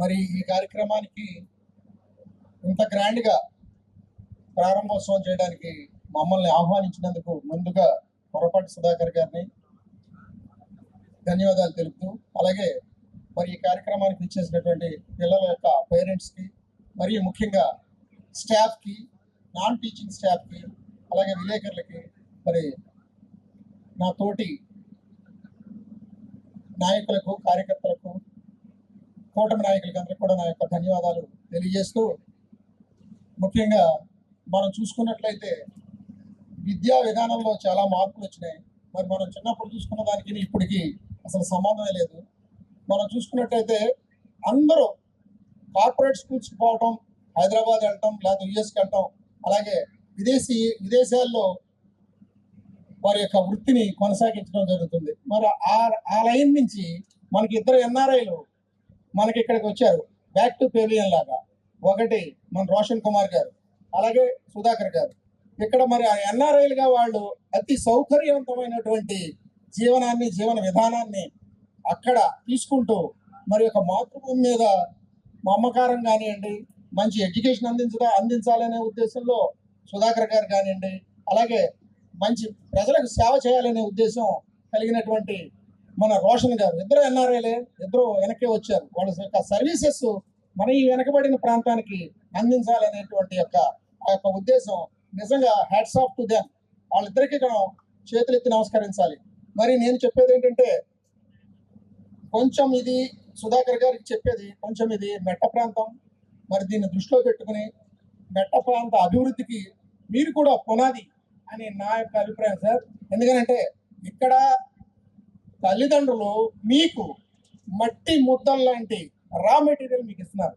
మరి ఈ కార్యక్రమానికి ఇంత గ్రాండ్గా ప్రారంభోత్సవం చేయడానికి మమ్మల్ని ఆహ్వానించినందుకు ముందుగా పొరపాటి సుధాకర్ గారిని ధన్యవాదాలు తెలుపుతూ, అలాగే మరి ఈ కార్యక్రమానికి ఇచ్చేసినటువంటి పిల్లల యొక్క పేరెంట్స్కి, మరియు ముఖ్యంగా స్టాఫ్కి, నాన్ టీచింగ్ స్టాఫ్కి, అలాగే విలేకరులకి, మరి నా తోటి నాయకులకు, కార్యకర్తలకు, కూటమి నాయకులకి అందరికీ కూడా నా యొక్క ధన్యవాదాలు తెలియజేస్తూ, ముఖ్యంగా మనం చూసుకున్నట్లయితే విద్యా విధానంలో చాలా మార్పులు వచ్చినాయి. మరి మనం చిన్నప్పుడు చూసుకున్న దానికి ఇప్పటికి అసలు సంబంధమే లేదు. మనం చూసుకున్నట్టయితే అందరూ కార్పొరేట్ స్కూల్స్కి పోవటం, హైదరాబాద్ వెళ్ళటం, లేకపోతే యుఎస్కి వెళ్ళటం, అలాగే విదేశాల్లో వారి యొక్క వృత్తిని కొనసాగించడం జరుగుతుంది. మరి ఆ లైన్ నుంచి మనకి ఇద్దరు ఎన్ఆర్ఐలు మనకి ఇక్కడికి వచ్చారు, బ్యాక్ టు పెవిలియన్ లాగా. ఒకటి మన రోషన్ కుమార్ గారు, అలాగే సుధాకర్ గారు. ఇక్కడ మరి ఆ ఎన్ఆర్ఐలుగా వాళ్ళు అతి సౌకర్యవంతమైనటువంటి జీవన విధానాన్ని అక్కడ తీసుకుంటూ మరి ఒక మాతృభూమి మీద మమకారం కానివ్వండి, మంచి ఎడ్యుకేషన్ అందించాలనే ఉద్దేశంలో సుధాకర్ గారు కానివ్వండి, అలాగే మంచి ప్రజలకు సేవ చేయాలనే ఉద్దేశం కలిగినటువంటి మన రోషన్ గారు, ఇద్దరు ఎన్ఆర్ఐలే, ఇద్దరు వెనక్కి వచ్చారు. వాళ్ళ యొక్క సర్వీసెస్ మన ఈ వెనకబడిన ప్రాంతానికి అందించాలనేటువంటి ఆ యొక్క ఉద్దేశం నిజంగా హ్యాట్స్ ఆఫ్ టు దెమ్. వాళ్ళిద్దరికీ చేతులెత్తి నమస్కరించాలి. మరి నేను చెప్పేది ఏంటంటే, కొంచెం ఇది సుధాకర్ గారికి చెప్పేది, కొంచెం ఇది మెట్ట ప్రాంతం. మరి దీన్ని దృష్టిలో పెట్టుకుని మెట్ట ప్రాంత అభివృద్ధికి మీరు కూడా పునాది అని నా యొక్క అభిప్రాయం సార్. ఎందుకంటే ఇక్కడ తల్లిదండ్రులు మీకు మట్టి ముద్దల్లాంటి రా మెటీరియల్ మీకు ఇస్తున్నారు.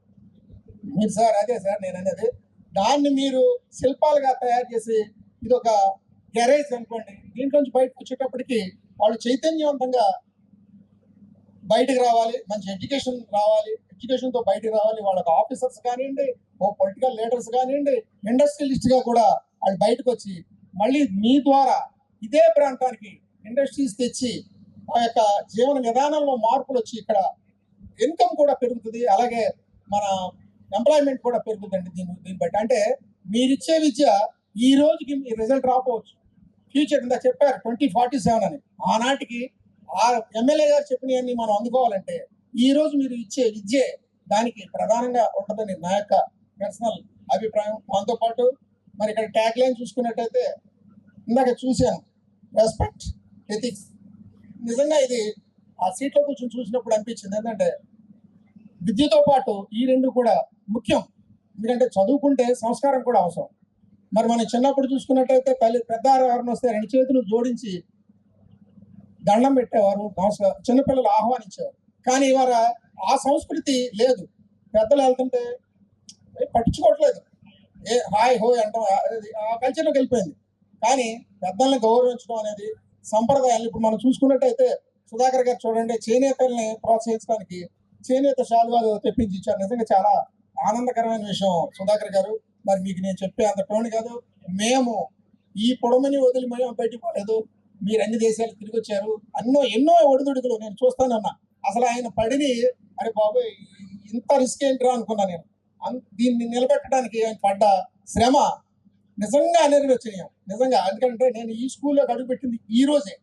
మీరు సార్ అదే సార్ నేను అనేది, దాన్ని మీరు శిల్పాలుగా తయారు చేసి ఇది ఒక గ్యారేజ్ అనుకోండి, దీంట్లోంచి బయటకు వచ్చేటప్పటికి వాళ్ళు చైతన్యవంతంగా బయటకు రావాలి, మంచి ఎడ్యుకేషన్ రావాలి, ఎడ్యుకేషన్తో బయటకు రావాలి. వాళ్ళకి ఆఫీసర్స్ కానివ్వండి, పొలిటికల్ లీడర్స్ కానివ్వండి, ఇండస్ట్రియలిస్ట్గా కూడా వాళ్ళు బయటకు వచ్చి మళ్ళీ మీ ద్వారా ఇదే ప్రాంతానికి ఇండస్ట్రీస్ తెచ్చి ఆ యొక్క జీవన విధానంలో మార్పులు వచ్చి ఇక్కడ ఇన్కమ్ కూడా పెరుగుతుంది, అలాగే మన ఎంప్లాయ్మెంట్ కూడా పెరుగుతుంది. దీన్ని బట్టి అంటే మీరిచ్చే విద్య ఈ రోజుకి మీ రిజల్ట్ రాకపోవచ్చు, ఫ్యూచర్ ఇందా చెప్పారు 2047 అని. ఆనాటికి ఆ ఎమ్మెల్యే గారు చెప్పినవన్నీ మనం అందుకోవాలంటే ఈ రోజు మీరు ఇచ్చే విద్యే దానికి ప్రధానంగా ఉంటుందని నా యొక్క పర్సనల్ అభిప్రాయం. దాంతోపాటు మరి ఇక్కడ ట్యాగ్ లైన్ చూసుకున్నట్టయితే ఇందాక చూశాను, రెస్పెక్ట్, ఎథిక్స్. నిజంగా ఇది ఆ సీట్లో కూర్చొని చూసినప్పుడు అనిపించింది. ఏంటంటే విద్యతో పాటు ఈ రెండు కూడా ముఖ్యం. ఎందుకంటే చదువుకుంటే సంస్కారం కూడా అవసరం. మరి మనం చిన్నప్పుడు చూసుకున్నట్టయితే పెద్ద ఎవరిని వస్తే రెండు చేతులు జోడించి దండం పెట్టేవారు, చిన్నపిల్లలు ఆహ్వానించేవారు. కానీ ఇవాళ ఆ సంస్కృతి లేదు. పెద్దలు వెళ్తుంటే పట్టించుకోవట్లేదు, హాయ్ హోయ్ అంటాం, ఆ కల్చర్లోకి వెళ్ళిపోయింది. కానీ పెద్దల్ని గౌరవించడం అనేది సంప్రదాయాలు. ఇప్పుడు మనం చూసుకున్నట్టయితే సుధాకర్ గారు చూడండి, చేనేతల్ని ప్రోత్సహించడానికి చేనేత శాలువాలు తెప్పించి ఇచ్చారు. నిజంగా చాలా ఆనందకరమైన విషయం సుధాకర్ గారు. మరి మీకు నేను చెప్పే అంత టోన్ కాదు, మేము ఈ పొడమని వదిలి మేము బయటికి పోలేదు, మీరు అన్ని దేశాలు తిరిగి వచ్చారు, ఎన్నో ఒడిదుడుకులు నేను చూస్తానన్నా. అసలు ఆయన పడిని అరే బాబోయ్ ఇంత రిస్క్ ఏంట్రా అనుకున్నా నేను. దీన్ని నిలబెట్టడానికి ఆయన పడ్డ శ్రమ నిజంగా అనిర్వచనీయం. నిజంగా ఎందుకంటే నేను ఈ స్కూల్లో అడుగుపెట్టింది ఈ రోజే.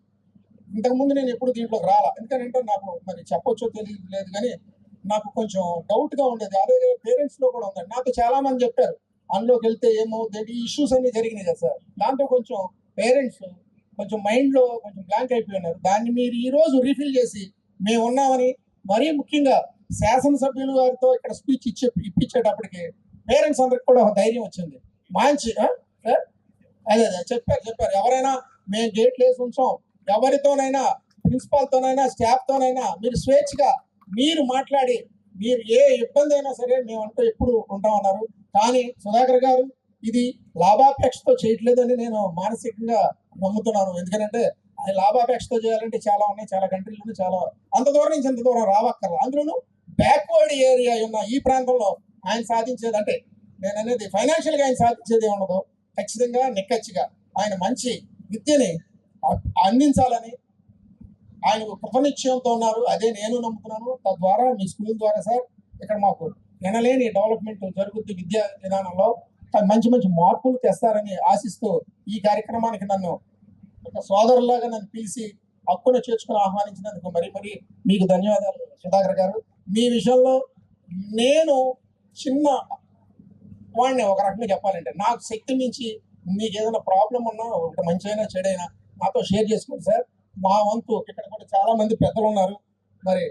ఇంతకుముందు నేను ఎప్పుడు దీంట్లోకి రాలా. ఎందుకంటే నాకు మరి చెప్పొచ్చో తెలియలేదు, కానీ నాకు కొంచెం డౌట్గా ఉండేది. అదే పేరెంట్స్లో కూడా ఉందండి. నాతో చాలా మంది చెప్పారు అందులోకి వెళ్తే ఏమవుతుంది, ఈ ఇష్యూస్ అన్ని జరిగినాయి కదా సార్. దాంతో కొంచెం పేరెంట్స్ కొంచెం మైండ్లో కొంచెం బ్లాంక్ అయిపోయినారు. దాన్ని మీరు ఈ రోజు రీఫిల్ చేసి మేము ఉన్నామని, మరీ ముఖ్యంగా శాసనసభ్యులు వారితో ఇక్కడ స్పీచ్ ఇప్పించేటప్పటికి పేరెంట్స్ అందరికి కూడా ఒక ధైర్యం వచ్చింది. మంచి అదే చెప్పారు ఎవరైనా మేము గేట్లు వేసి ఉంచాం, ఎవరితోనైనా ప్రిన్సిపాల్తోనైనా స్టాఫ్తోనైనా మీరు స్వేచ్ఛగా మీరు మాట్లాడి మీరు ఏ ఇబ్బంది అయినా సరే మేమంటూ ఎప్పుడు ఉంటామన్నారు. కానీ సుధాకర్ గారు ఇది లాభాపేక్షతో చేయట్లేదని నేను మానసికంగా నమ్ముతున్నాను. ఎందుకంటే ఆయన లాభాపేక్షతో చేయాలంటే చాలా ఉన్నాయి, చాలా కంట్రీలు చాలా అంత దూరం నుంచి అంత దూరం రావక్కర్లా. అందులోనూ బ్యాక్వర్డ్ ఏరియా ఉన్న ఈ ప్రాంతంలో ఆయన సాధించేది అంటే నేను అనేది ఫైనాన్షియల్గా ఆయన సాధించేది ఉండదు. ఖచ్చితంగా నిక్కచ్చిగా ఆయన మంచి విద్యని అందించాలని ఆయన కృతనిశ్చయంతో ఉన్నారు. అదే నేను నమ్ముతున్నాను. తద్వారా మీ స్కూల్ ద్వారా సార్ ఇక్కడ మాకు ఎనలేని డెవలప్మెంట్ జరుగుద్ది విద్యా విధానంలో. మంచి మంచి మార్పులు తెస్తారని ఆశిస్తూ ఈ కార్యక్రమానికి నన్ను ఒక సోదరులాగా నన్ను పిలిచి హక్కును చేర్చుకుని ఆహ్వానించినందుకు మరీ మరీ మీకు ధన్యవాదాలు సుధాకర్ గారు. మీ విషయంలో నేను చిన్న వాడిని ఒక రకంగా చెప్పాలంటే, నాకు శక్తి మించి మీకు ఏదైనా ప్రాబ్లం ఉన్నా, ఒకటి మంచి అయినా చెడైనా నాతో షేర్ చేసుకోండి సార్. మా వంతు ఇక్కడ కూడా చాలా మంది పెద్దలు ఉన్నారు, మరి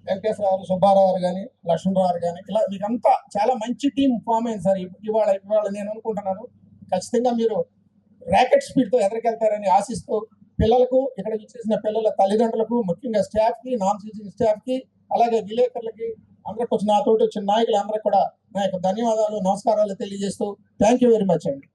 వెంకటేశ్వరరావు, సుబ్బారావు గారు కానీ, లక్ష్మణరావు గారు కానీ, ఇలా మీకంతా చాలా మంచి టీం ఫామ్ అయింది సార్. ఇవాళ నేను అనుకుంటున్నాను ఖచ్చితంగా మీరు ర్యాకెట్ స్పీడ్తో ఎదురుకెళ్తారని ఆశిస్తూ, పిల్లలకు ఇక్కడ చేసిన పిల్లల తల్లిదండ్రులకు, ముఖ్యంగా స్టాఫ్కి, నాన్ టీచింగ్ స్టాఫ్కి, అలాగే విలేకరులకి, అందరికి వచ్చిన నాతోటి వచ్చిన నాయకులందరికీ కూడా నా యొక్క ధన్యవాదాలు, నమస్కారాలు తెలియజేస్తూ థ్యాంక్ యూ వెరీ మచ్ అండి.